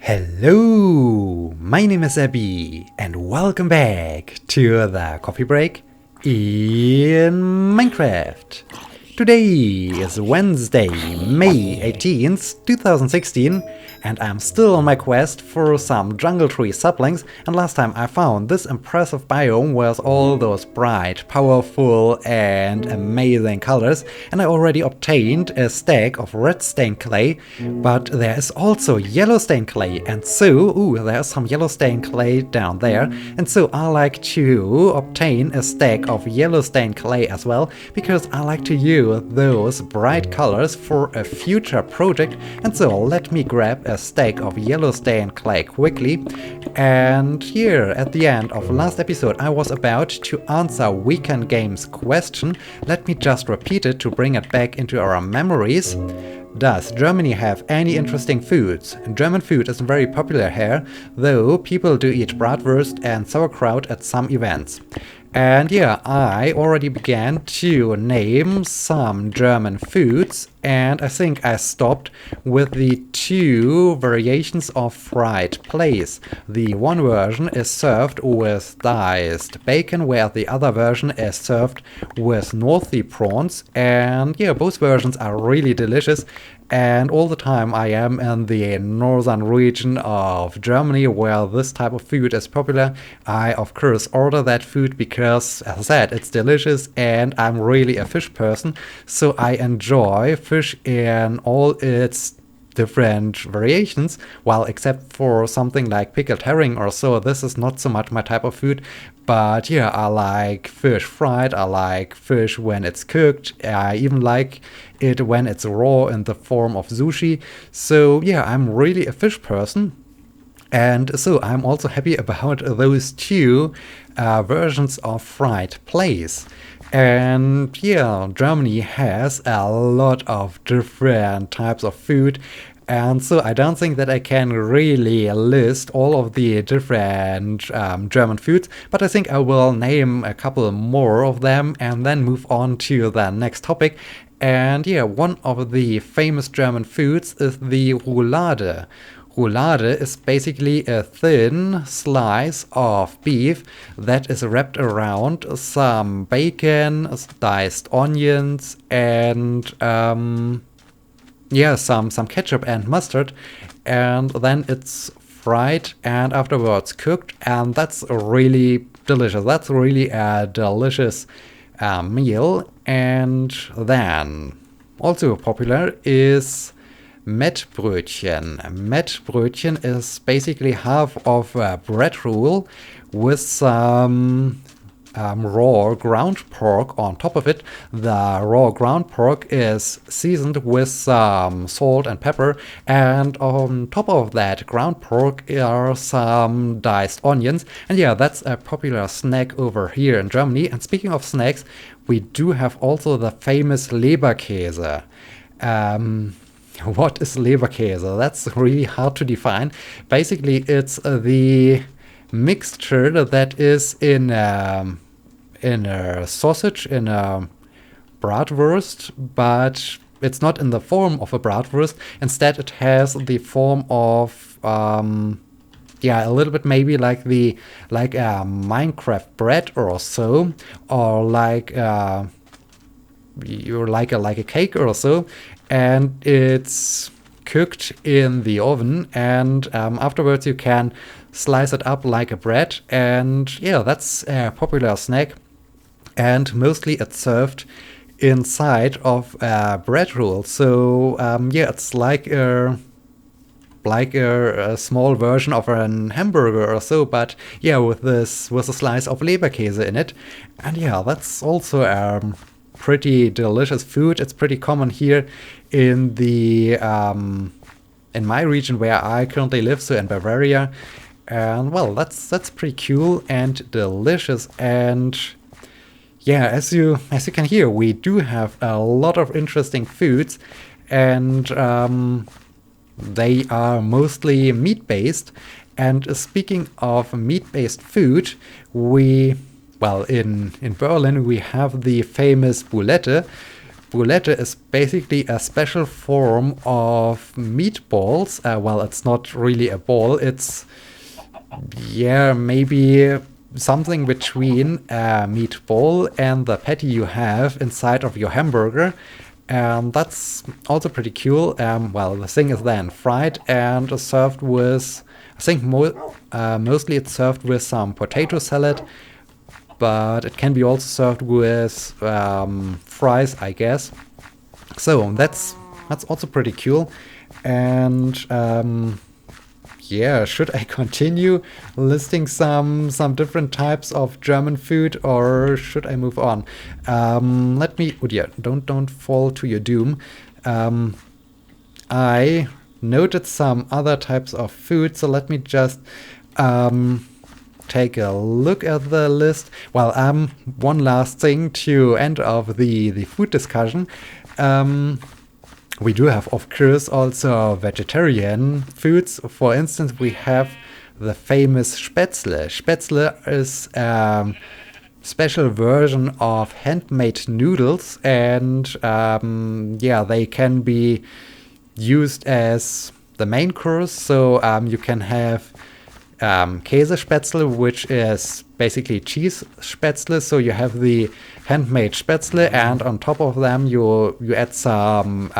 Hello, my name is Sebbi, and welcome back to the coffee break in Minecraft. Today is Wednesday, May 18th, 2016, and I'm still on my quest for some jungle tree saplings, and last time I found this impressive biome with all those bright, powerful and amazing colors, and I already obtained a stack of red stained clay, but there is also yellow stained clay, and so, there's some yellow stained clay down there, and so I like to obtain a stack of yellow stained clay as well, because I like to use those bright colors for a future project, and so let me grab a stack of yellow stained clay quickly. And here at the end of last episode I was about to answer Weekend Games question. Let me just repeat it to bring it back into our memories. Does Germany have any interesting foods? German food is very popular here, though people do eat bratwurst and sauerkraut at some events. And yeah, I already began to name some German foods, and I think I stopped with the two variations of fried plaice. The one version is served with diced bacon, where the other version is served with North Sea prawns, and yeah, both versions are really delicious. And all the time I am in the northern region of Germany where this type of food is popular. I of course order that food because, as I said, it's delicious and I'm really a fish person, so I enjoy fish in all its different variations, well, except for something like pickled herring or so. This is not so much my type of food, but yeah, I like fish fried, I like fish when it's cooked, I even like it when it's raw in the form of sushi. So yeah, I'm really a fish person, and so I'm also happy about those two versions of fried plaice. And yeah, Germany has a lot of different types of food, and so I don't think that I can really list all of the different German foods, but I think I will name a couple more of them and then move on to the next topic. And yeah, one of the famous German foods is the Roulade. Roulade is basically a thin slice of beef that is wrapped around some bacon, diced onions, and yeah, some ketchup and mustard, and then it's fried and afterwards cooked, and that's really delicious. That's really a delicious meal. And then also popular is Mettbrötchen. Mettbrötchen is basically half of a bread roll with some raw ground pork on top of it. The raw ground pork is seasoned with some salt and pepper, and on top of that ground pork are some diced onions. And yeah, that's a popular snack over here in Germany. And speaking of snacks, we do have also the famous Leberkäse. What is Leberkäse? That's really hard to define. Basically, it's the mixture that is in a sausage, in a bratwurst, but it's not in the form of a bratwurst. Instead, it has the form of yeah, a little bit maybe like a Minecraft bread or so, or like a cake or so, and it's cooked in the oven, and afterwards you can slice it up like a bread, and yeah, that's a popular snack, and mostly it's served inside of a bread roll. So yeah, it's like a small version of an hamburger or so, but yeah, with a slice of Leberkäse in it. And yeah, that's also a pretty delicious food. It's pretty common here in the in my region where I currently live, so in Bavaria. And well, that's pretty cool and delicious. And yeah, as you can hear, we do have a lot of interesting foods, and they are mostly meat-based. And speaking of meat-based food, in Berlin we have the famous Boulette. boulette is basically a special form of meatballs. Well, it's not really a ball. It's, yeah, maybe something between a meatball and the patty you have inside of your hamburger. And that's also pretty cool. Well, the thing is then fried and served with, I think mostly it's served with some potato salad, but it can be also served with fries, I guess. So that's also pretty cool. And yeah, should I continue listing some different types of German food, or should I move on? Let me. Oh dear! Don't fall to your doom. I noted some other types of food, so let me just take a look at the list. Well, one last thing to end off the food discussion. We do have, of course, also vegetarian foods. For instance, we have the famous Spätzle. Spätzle is a special version of handmade noodles, and yeah, they can be used as the main course. So you can have Käsespätzle, which is basically cheese Spätzle. So you have the handmade Spätzle, and on top of them you add some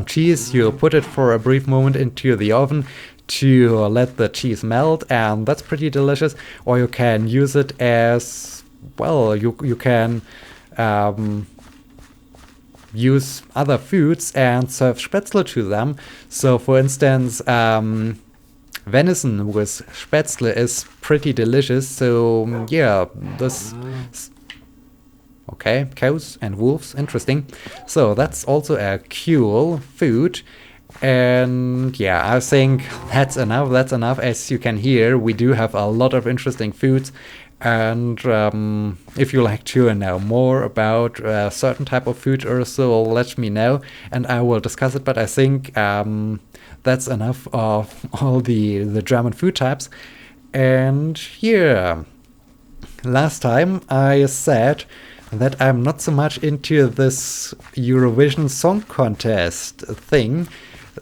cheese. You put it for a brief moment into the oven to let the cheese melt, and that's pretty delicious. Or you can use it as well. You can use other foods and serve Spätzle to them. So, for instance, venison with Spätzle is pretty delicious. So yeah, this. Okay, cows and wolves, interesting. So that's also a cool food. And yeah, I think that's enough. That's enough. As you can hear, we do have a lot of interesting foods. And if you like to know more about a certain type of food or so, let me know and I will discuss it. But I think that's enough of all the German food types. And yeah, last time I said that I'm not so much into this Eurovision Song Contest thing,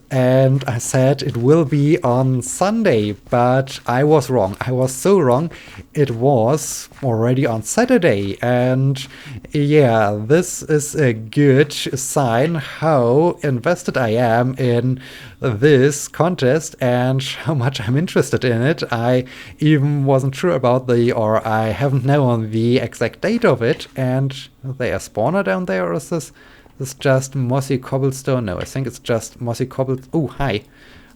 and I said it will be on Sunday, but I was wrong. I was so wrong. It was already on Saturday, and yeah, this is a good sign how invested I am in this contest and how much I'm interested in it. I even wasn't sure about or I haven't known the exact date of it, and they are spawner down there, or is this just mossy cobblestone? No, I think it's just mossy cobblestone. Oh, hi.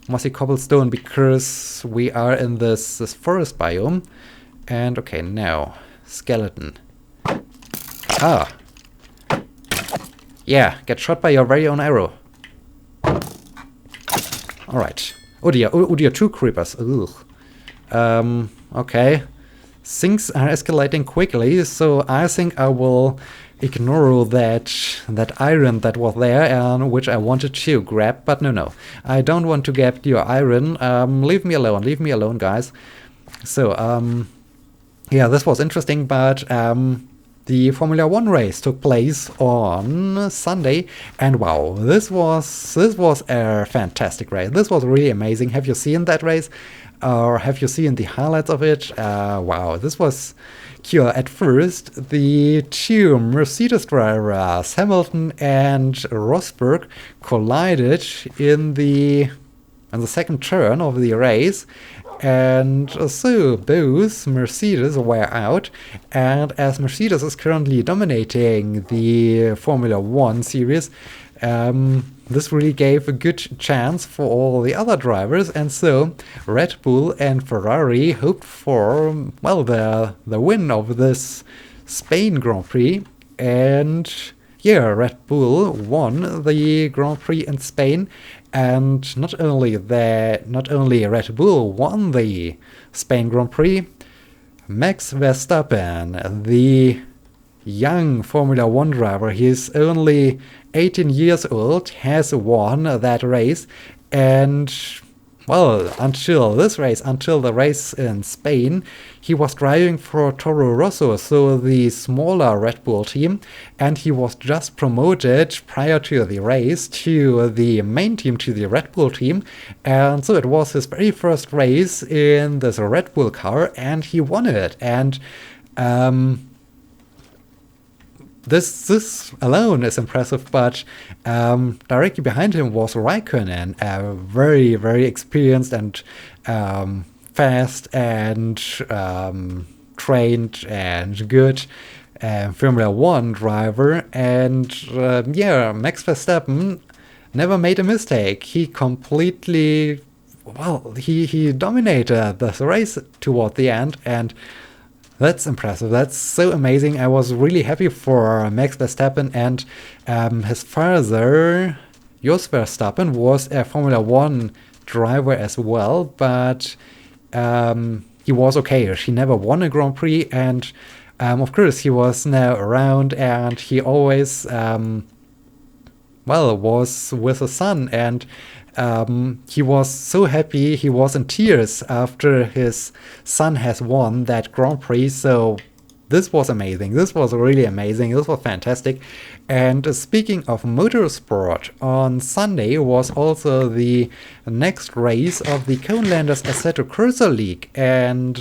Mossy cobblestone, because we are in this forest biome. And okay, now, skeleton. Ah. Yeah, get shot by your very own arrow. Alright. Oh dear, 2 creepers. Ugh. Okay. Things are escalating quickly, so I think I will ignore that iron that was there and which I wanted to grab, but no, I don't want to get your iron. Leave me alone, guys. So yeah, this was interesting, but the Formula 1 race took place on Sunday, and wow, this was a fantastic race. This was really amazing. Have you seen that race? Or have you seen the highlights of it? Wow, this was cool. At first, the 2 Mercedes drivers, Hamilton and Rosberg, collided in the second turn of the race, and so both Mercedes were out. And as Mercedes is currently dominating the Formula 1 series, this really gave a good chance for all the other drivers, and so Red Bull and Ferrari hoped for, well, the win of this Spain Grand Prix. And yeah, Red Bull won the Grand Prix in Spain, and not only Red Bull won the Spain Grand Prix, Max Verstappen, the young Formula 1 driver, he's only 18 years old, has won that race. And well, until this race, until the race in Spain, he was driving for Toro Rosso, so the smaller Red Bull team, and he was just promoted prior to the race to the main team, to the Red Bull team, and so it was his very first race in this Red Bull car, and he won it, and This alone is impressive, but directly behind him was Raikkonen, a very, very experienced and fast and trained and good Formula One driver. And yeah, Max Verstappen never made a mistake. He completely, well, he dominated the race toward the end, and that's impressive. That's so amazing. I was really happy for Max Verstappen, and his father, Jos Verstappen, was a Formula One driver as well, but he was okay. He never won a Grand Prix, and of course he was now around, and he always well, was with his son, and he was so happy. He was in tears after his son has won that Grand Prix. So this was amazing. This was really amazing. This was fantastic. And speaking of motorsport, on Sunday was also the next race of the Conelanders Assetto Corsa League. And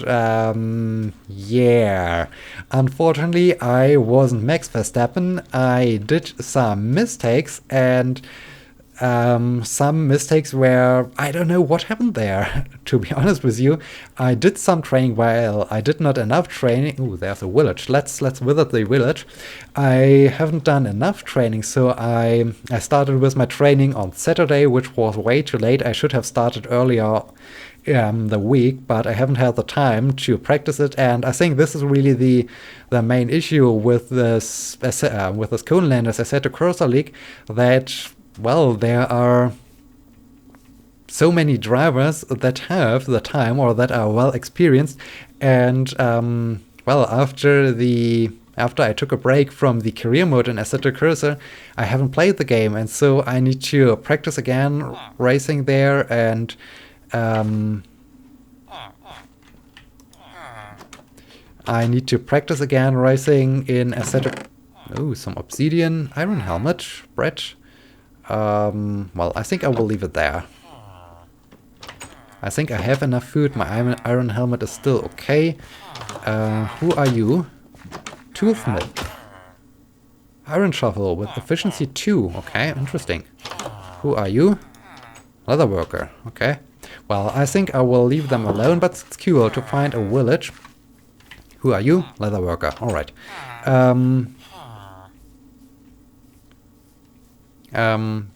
yeah, unfortunately, I wasn't Max Verstappen. I did some mistakes, and some mistakes where I don't know what happened there, to be honest with you. I did some training while I did not enough training. Ooh, there's a village. Let's visit the village. I haven't done enough training, so I started with my training on Saturday, which was way too late. I should have started earlier the week, but I haven't had the time to practice it, and I think this is really the main issue with this Conelanders Assetto Corsa League, that well, there are so many drivers that have the time or that are well experienced, and well, after I took a break from the career mode in Assetto Corsa, I haven't played the game, and so I need to practice again racing there, and I need to practice again racing in Assetto. Oh, some obsidian, iron helmet, bread. Well, I think I will leave it there. I think I have enough food. My iron helmet is still okay. Who are you? Toolsmith. Iron shovel with efficiency 2. Okay, interesting. Who are you? Leather worker. Okay. Well, I think I will leave them alone, but it's cool to find a village. Who are you? Leather worker. Alright.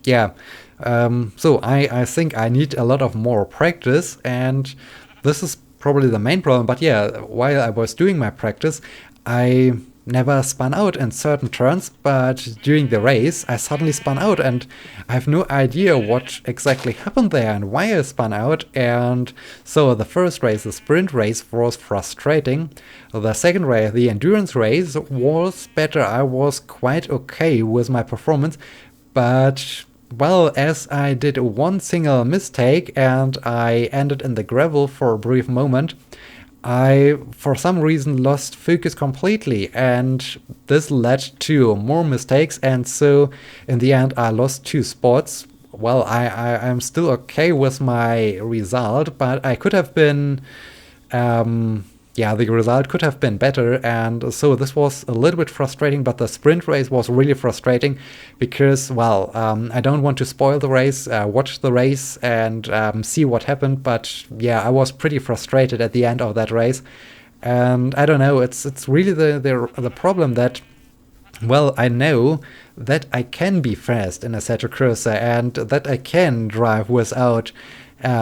Yeah, so I think I need a lot of more practice, and this is probably the main problem. But yeah, while I was doing my practice, I never spun out in certain turns, but during the race I suddenly spun out, and I have no idea what exactly happened there and why I spun out. And so the first race, the sprint race, was frustrating. The second race, the endurance race, was better. I was quite okay with my performance. But, well, as I did one single mistake and I ended in the gravel for a brief moment, I, for some reason, lost focus completely, and this led to more mistakes, and so in the end I lost 2 spots. Well, I'm still okay with my result, but I could have been yeah, the result could have been better, and so this was a little bit frustrating. But the sprint race was really frustrating because, well, I don't want to spoil the race, watch the race and see what happened, but yeah, I was pretty frustrated at the end of that race. And I don't know, it's really the problem that, well, I know that I can be fast in Assetto Corsa and that I can drive without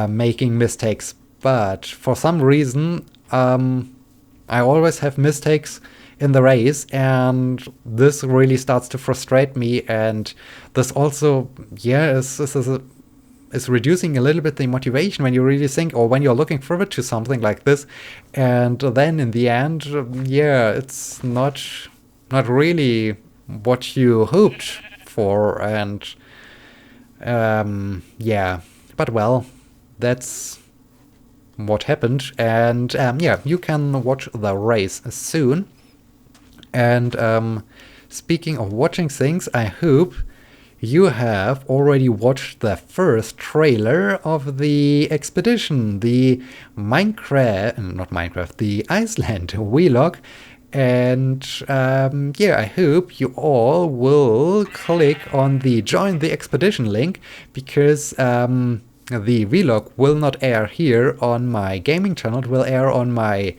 making mistakes, but for some reason I always have mistakes in the race, and this really starts to frustrate me, and this also, yeah, is reducing a little bit the motivation when you really think, or when you're looking forward to something like this, and then in the end, yeah, it's not really what you hoped for, and yeah, but well, that's what happened. And yeah, you can watch the race soon. And speaking of watching things, I hope you have already watched the first trailer of the expedition, the the Iceland vlog. And yeah, I hope you all will click on the join the expedition link, because the vlog will not air here on my gaming channel. It will air on my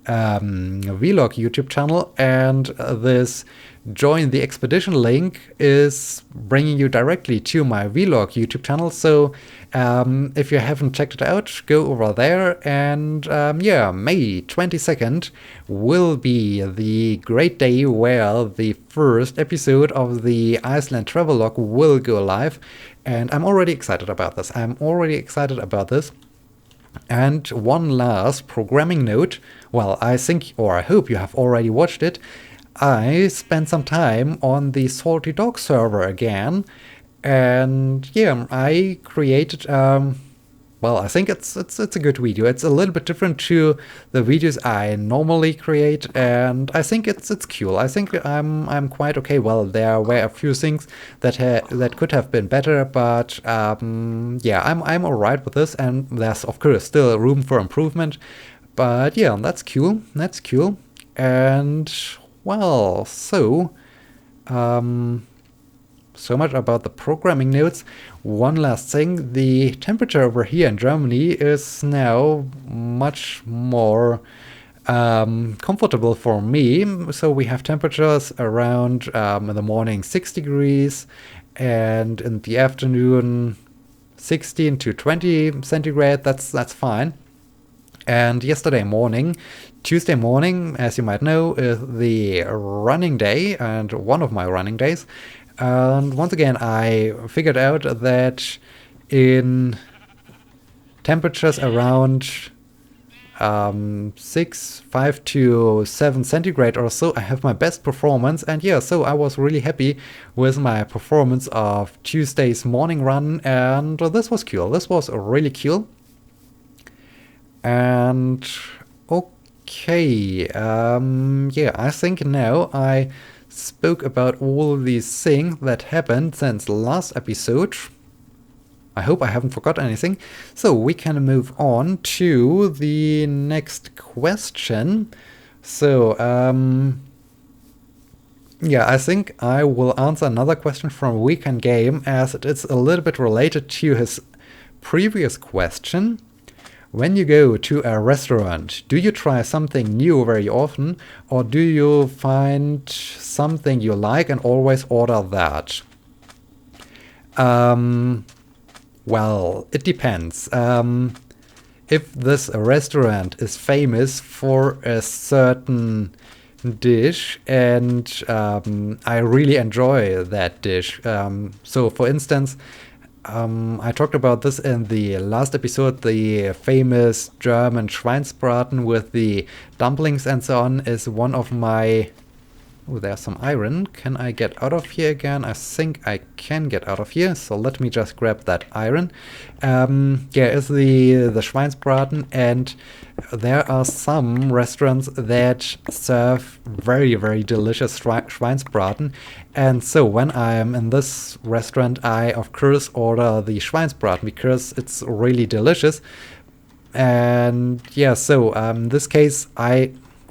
vlog YouTube channel, and this join the expedition link is bringing you directly to my vlog YouTube channel. So if you haven't checked it out, go over there. And yeah, May 22nd will be the great day where the first episode of the Iceland travelogue will go live, and I'm already excited about this. And one last programming note. Well, I think, or I hope you have already watched it. I spent some time on the Salty Dog server again, and yeah, I created, well, I think it's a good video. It's a little bit different to the videos I normally create, and I think it's cool. I think I'm quite okay. Well, there were a few things that could have been better, but yeah, I'm alright with this, and there's of course still room for improvement. But yeah, that's cool. And well, so much about the programming notes. One last thing, the temperature over here in Germany is now much more comfortable for me. So we have temperatures around in the morning 6 degrees, and in the afternoon 16 to 20 centigrade. That's fine. And yesterday morning, Tuesday morning, as you might know, is the running day, and one of my running days. And once again, I figured out that in temperatures around 5 to 7 centigrade or so, I have my best performance. And yeah, so I was really happy with my performance of Tuesday's morning run, and this was cool. This was really cool. And okay, yeah, I think now I spoke about all these things that happened since last episode. I hope I haven't forgotten anything. So we can move on to the next question. So, yeah, I think I will answer another question from Weekend Game, as it is a little bit related to his previous question. When you go to a restaurant, do you try something new very often, or do you find something you like and always order that? Well, it depends. If this restaurant is famous for a certain dish and I really enjoy that dish. So, for instance, I talked about this in the last episode. The famous German Schweinsbraten with the dumplings and so on is one of my... Oh, there's some iron. Can I get out of here again? I think I can get out of here, so let me just grab that iron. Yeah, it's the Schweinsbraten, and there are some restaurants that serve very, very delicious Schweinsbraten. And so when I'm in this restaurant, I of course order the Schweinsbraten because it's really delicious. And yeah, so in this case,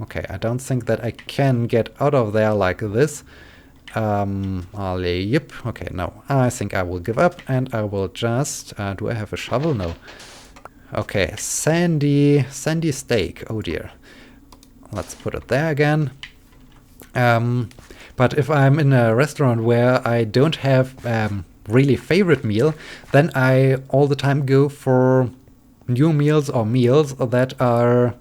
okay, I don't think that I can get out of there like this. Yep. Okay, no. I think I will give up, and I will just... do I have a shovel? No. Okay, sandy steak. Oh dear. Let's put it there again. But if I'm in a restaurant where I don't have really favorite meal, then I all the time go for new meals or meals that are...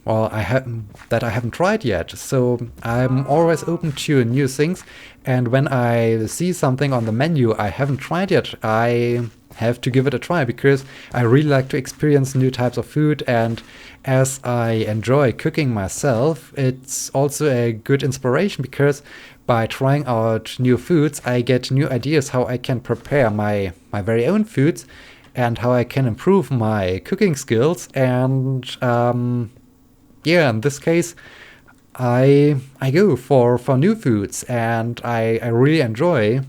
well, I haven't tried yet. So I'm always open to new things, and when I see something on the menu I haven't tried yet, I have to give it a try, because I really like to experience new types of food. And as I enjoy cooking myself, it's also a good inspiration, because by trying out new foods I get new ideas how I can prepare my very own foods. and how I can improve my cooking skills. And yeah, in this case, I go for new foods, and I really enjoy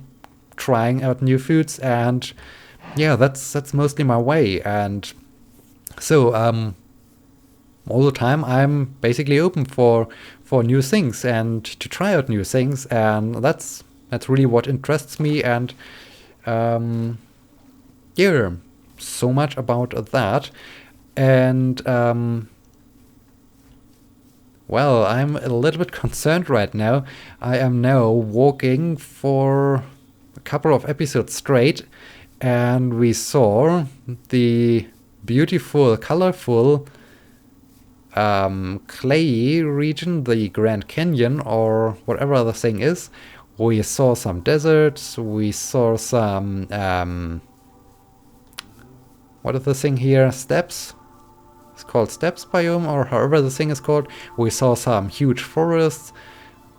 trying out new foods, and yeah, that's mostly my way. And so all the time I'm basically open for new things and to try out new things, and that's really what interests me. And yeah, so much about that. And well, I'm a little bit concerned right now. I am now walking for a couple of episodes straight, and we saw the beautiful, colorful clay region, the Grand Canyon, or whatever the thing is. We saw some deserts, we saw some, what is the thing here? Steppes? It's called steppes biome, or however the thing is called. We saw some huge forests.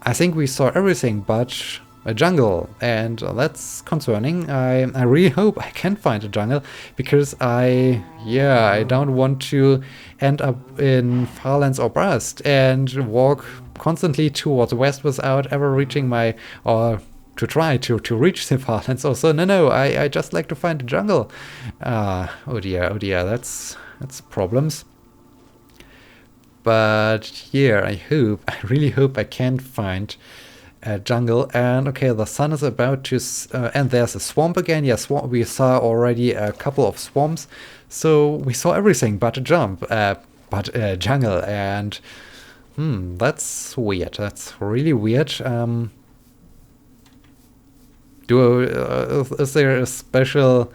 I think we saw everything but a jungle, and that's concerning. I really hope I can find a jungle, because I don't want to end up in Farlands or Brast and walk constantly towards west without ever reaching my, or to try to reach the Farlands. Also, no, I just like to find a jungle. Oh dear, that's problems. But yeah, I really hope I can find a jungle. And okay, the sun is about to, and there's a swamp again. Yeah, we saw already a couple of swamps, so we saw everything but a jungle. And that's weird. That's really weird. Is there a special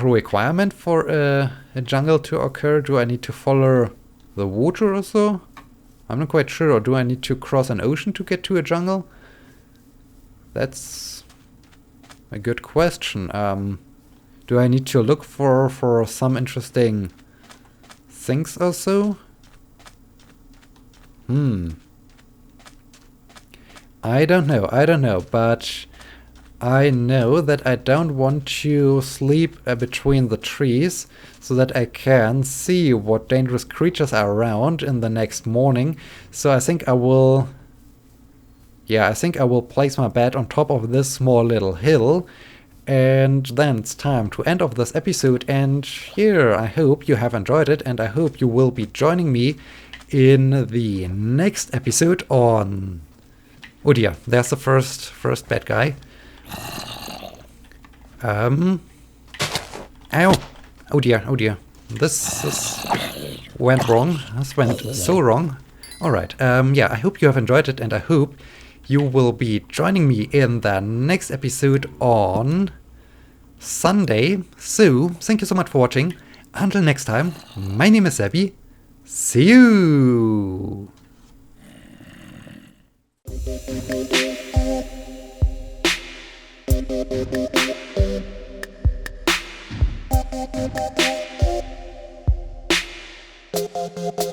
requirement for a jungle to occur? Do I need to follow the water or so? I'm not quite sure. Or do I need to cross an ocean to get to a jungle? That's a good question. Do I need to look for some interesting things also? I don't know, but I know that I don't want to sleep between the trees, so that I can see what dangerous creatures are around in the next morning. So I think I will place my bed on top of this small little hill, and then it's time to end off this episode. And here, I hope you have enjoyed it, and I hope you will be joining me in the next episode on... Oh dear, there's the first bad guy. Ow! Oh dear. This went wrong. This went so wrong. Alright, yeah, I hope you have enjoyed it, and I hope you will be joining me in the next episode on Sunday. So, thank you so much for watching. Until next time, my name is Sebbi. See you! Thank you.